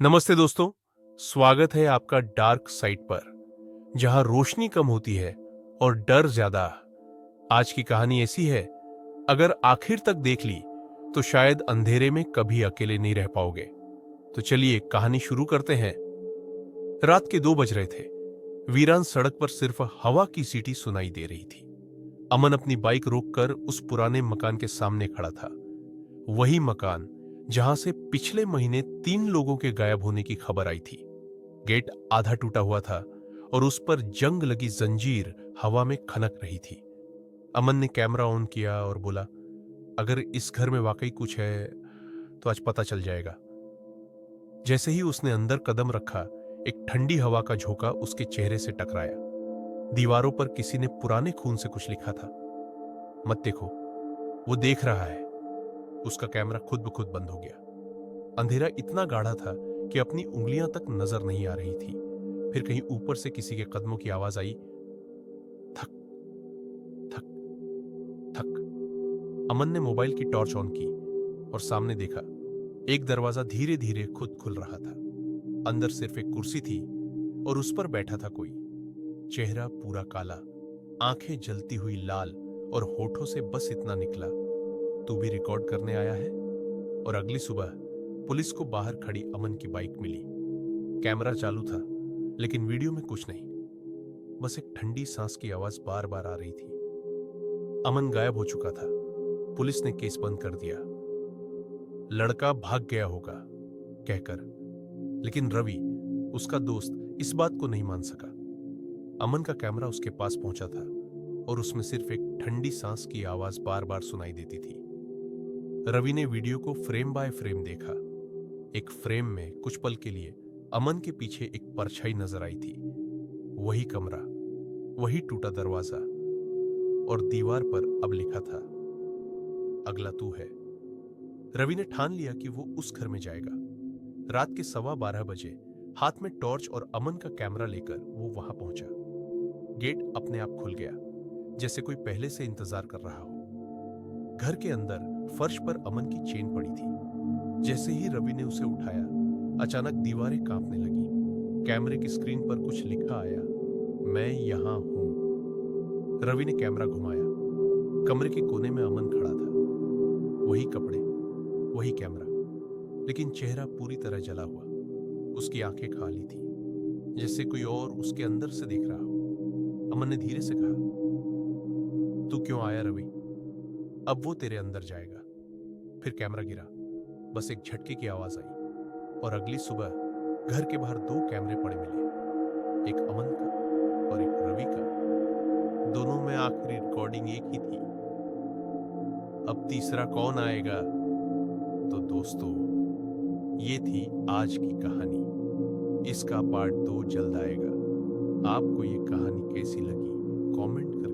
नमस्ते दोस्तों, स्वागत है आपका डार्क साइड पर, जहां रोशनी कम होती है और डर ज्यादा। आज की कहानी ऐसी है, अगर आखिर तक देख ली तो शायद अंधेरे में कभी अकेले नहीं रह पाओगे। तो चलिए कहानी शुरू करते हैं। रात के 2 बज रहे थे। वीरान सड़क पर सिर्फ हवा की सीटी सुनाई दे रही थी। अमन अपनी बाइक रोककर उस पुराने मकान के सामने खड़ा था। वही मकान जहां से पिछले महीने 3 लोगों के गायब होने की खबर आई थी। गेट आधा टूटा हुआ था और उस पर जंग लगी जंजीर हवा में खनक रही थी। अमन ने कैमरा ऑन किया और बोला, अगर इस घर में वाकई कुछ है तो आज पता चल जाएगा। जैसे ही उसने अंदर कदम रखा, एक ठंडी हवा का झोंका उसके चेहरे से टकराया। दीवारों पर किसी ने पुराने खून से कुछ लिखा था। मत देखो, वो देख रहा है। उसका कैमरा खुद ब खुद बंद हो गया। अंधेरा इतना गाढ़ा था कि अपनी उंगलियां तक नजर नहीं आ रही थी। फिर कहीं ऊपर से किसी के कदमों की आवाज आई, थक थक थक। अमन ने मोबाइल की टॉर्च ऑन की और सामने देखा। एक दरवाजा धीरे धीरे खुद खुल रहा था। अंदर सिर्फ एक कुर्सी थी और उस पर बैठा था कोई। चेहरा पूरा काला, आंखें जलती हुई लाल और होठों से बस इतना निकला, तू भी रिकॉर्ड करने आया है। और अगली सुबह पुलिस को बाहर खड़ी अमन की बाइक मिली। कैमरा चालू था, लेकिन वीडियो में कुछ नहीं, बस एक ठंडी सांस की आवाज बार बार आ रही थी। अमन गायब हो चुका था। पुलिस ने केस बंद कर दिया। लड़का भाग गया होगा कहकर, लेकिन रवि, उसका दोस्त, इस बात को नहीं मान सका। अमन का कैमरा उसके पास पहुंचा था और उसमें सिर्फ एक ठंडी सांस की आवाज बार बार सुनाई देती थी। रवि ने वीडियो को फ्रेम बाय फ्रेम देखा। एक फ्रेम में कुछ पल के लिए अमन के पीछे एक परछाई नजर आई थी। वही कमरा, वही टूटा दरवाजा और दीवार पर अब लिखा था, अगला तू है। रवि ने ठान लिया कि वो उस घर में जाएगा। रात के 12:15 बजे हाथ में टॉर्च और अमन का कैमरा लेकर वो वहां पहुंचा। गेट अपने आप खुल गया, जैसे कोई पहले से इंतजार कर रहा हो। घर के अंदर फर्श पर अमन की चेन पड़ी थी। जैसे ही रवि ने उसे उठाया, अचानक दीवारें कांपने लगी। कैमरे की स्क्रीन पर कुछ लिखा आया, मैं यहां हूं। रवि ने कैमरा घुमाया। कमरे के कोने में अमन खड़ा था। वही कपड़े, वही कैमरा, लेकिन चेहरा पूरी तरह जला हुआ। उसकी आंखें खाली थी, जैसे कोई और उसके अंदर से देख रहा हो। अमन ने धीरे से कहा, तू क्यों आया रवि? अब वो तेरे अंदर जाएगा। फिर कैमरा गिरा। बस एक झटके की आवाज आई और अगली सुबह घर के बाहर 2 कैमरे पड़े मिले, एक अमन का और एक रवि का। दोनों में आखिरी रिकॉर्डिंग एक ही थी। अब तीसरा कौन आएगा? तो दोस्तों, ये थी आज की कहानी। इसका पार्ट 2 जल्द आएगा। आपको ये कहानी कैसी लगी, कमेंट कर